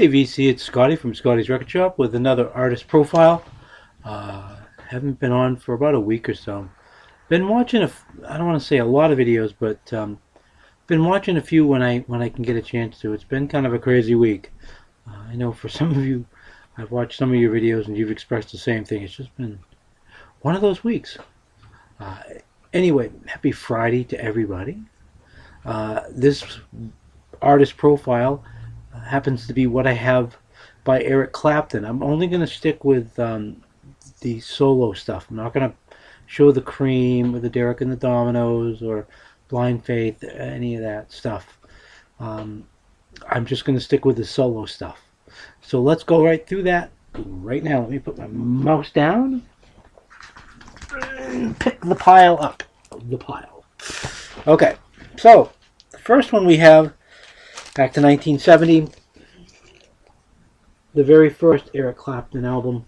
Hey VC, it's Scotty from Scotty's Record Shop with another artist profile. Haven't been on for about a week or so. Been watching I don't want to say a lot of videos, but been watching a few when I can get a chance to. It's been kind of a crazy week. I know for some of you, I've watched some of your videos and you've expressed the same thing. It's just been one of those weeks. Uh, anyway, happy Friday to everybody. This artist profile happens to be what I have by Eric Clapton. I'm only going to stick with the solo stuff. I'm not going to show the Cream or the Derek and the Dominoes or Blind Faith, any of that stuff. I'm just going to stick with the solo stuff. So let's go right through that right now. Let me put my mouse down and pick the pile up. The pile. Okay, so the first one we have back to 1970, the very first Eric Clapton album.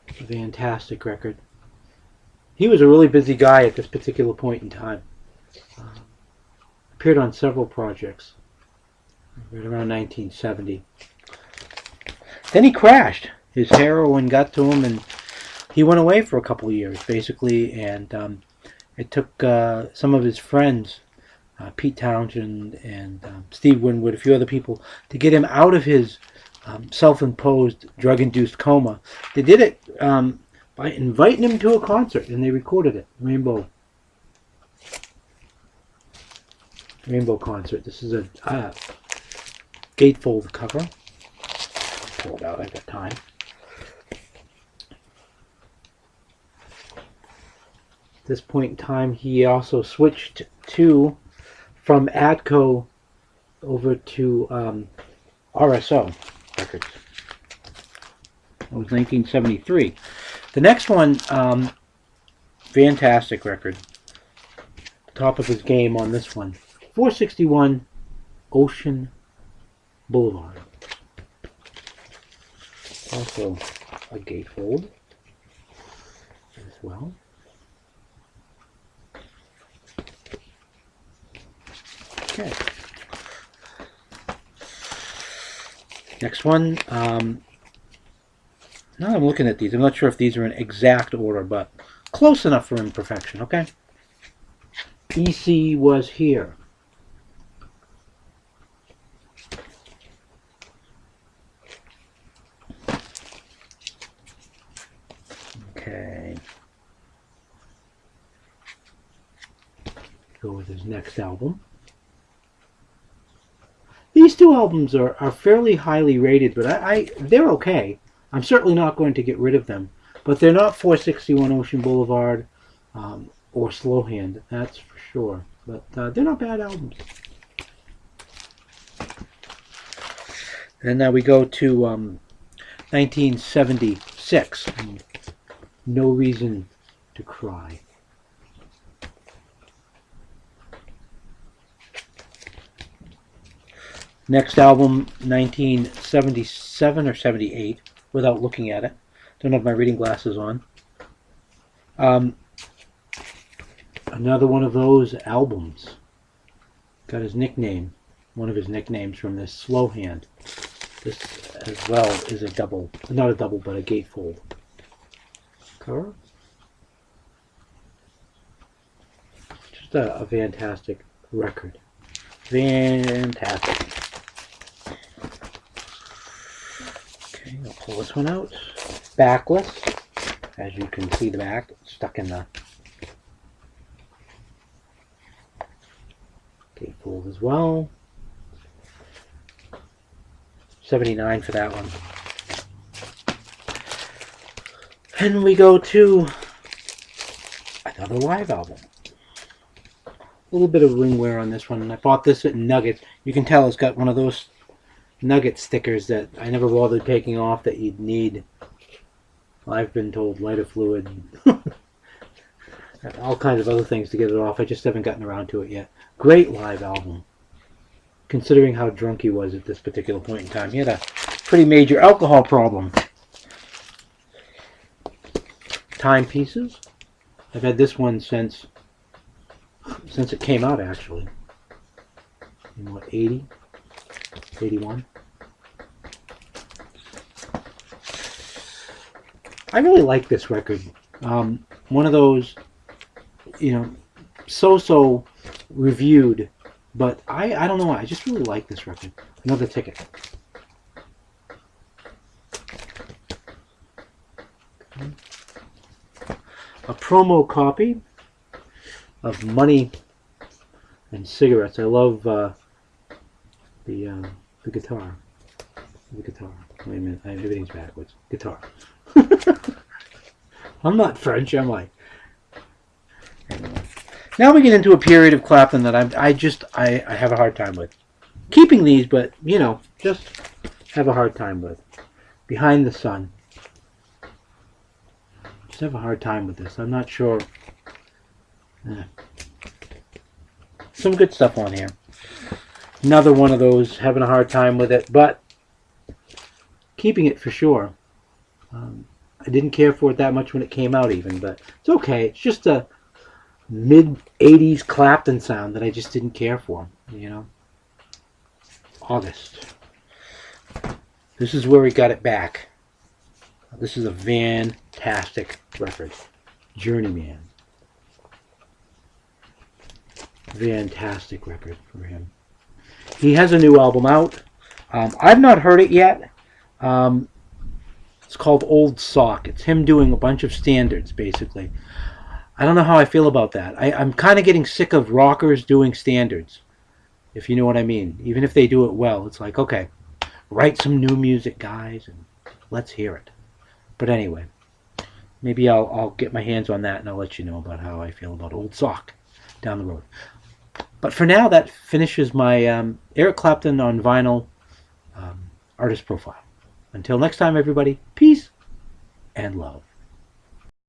A fantastic record. He was a really busy guy at this particular point in time. Appeared on several projects right around 1970. Then he crashed. His heroin got to him and he went away for a couple of years basically, and it took some of his friends, Pete Townshend and Steve Winwood, a few other people, to get him out of his self-imposed drug-induced coma. They did it by inviting him to a concert, and they recorded it. Rainbow concert. This is a gatefold cover. Pull it out. I've got time. At this point in time, he also switched from Atco over to RSO Records. It was 1973. The next one, fantastic record. Top of his game on this one. 461 Ocean Boulevard. Also a gatefold as well. Okay. Next one. Now I'm looking at these. I'm not sure if these are in exact order, but close enough for imperfection, okay? EC Was Here. Okay. Go with his next album. These two albums are fairly highly rated, but they're okay. I'm certainly not going to get rid of them. But they're not 461 Ocean Boulevard or Slow Hand, that's for sure. But they're not bad albums. And now we go to 1976. No Reason to Cry. Next album, 1977 or 78, without looking at it. Don't have my reading glasses on. Another one of those albums. Got his nickname, one of his nicknames from this, Slow Hand. This as well is a double, not a double, but a gatefold cover. Just a fantastic record. Fantastic. Okay, I'll pull this one out. Backless. As you can see, the back stuck in the gatefold as well. 79 for that one. And we go to another live album. A little bit of ring wear on this one, and I bought this at Nuggets. You can tell it's got one of those Nugget stickers that I never bothered taking off that you'd need. I've been told lighter fluid, all kinds of other things to get it off. I just haven't gotten around to it yet. Great live album, considering how drunk he was at this particular point in time. He had a pretty major alcohol problem. Timepieces. I've had this one since it came out, actually. in what, 80? 81? I really like this record. One of those, you know, so reviewed, but I don't know why. I just really like this record. Another ticket. A promo copy of Money and Cigarettes. I love the guitar. The guitar. Wait a minute, everything's backwards. Guitar. I'm not French, am I? Anyway. Now we get into a period of Clapton that I have a hard time with. Keeping these, but, you know, just have a hard time with. Behind the Sun. Just have a hard time with this. I'm not sure. Some good stuff on here. Another one of those, having a hard time with it, but keeping it for sure. I didn't care for it that much when it came out even, but it's okay. It's just a mid-80s Clapton sound that I just didn't care for, you know. August. This is where we got it back. This is a fantastic record. Journeyman. Fantastic record for him. He has a new album out. I've not heard it yet. It's called Old Sock. It's him doing a bunch of standards, basically. I don't know how I feel about that. I'm kind of getting sick of rockers doing standards, if you know what I mean. Even if they do it well, it's like, okay, write some new music, guys, and let's hear it. But anyway, maybe I'll get my hands on that, and I'll let you know about how I feel about Old Sock down the road. But for now, that finishes my Eric Clapton on vinyl artist profile. Until next time, everybody, peace and love.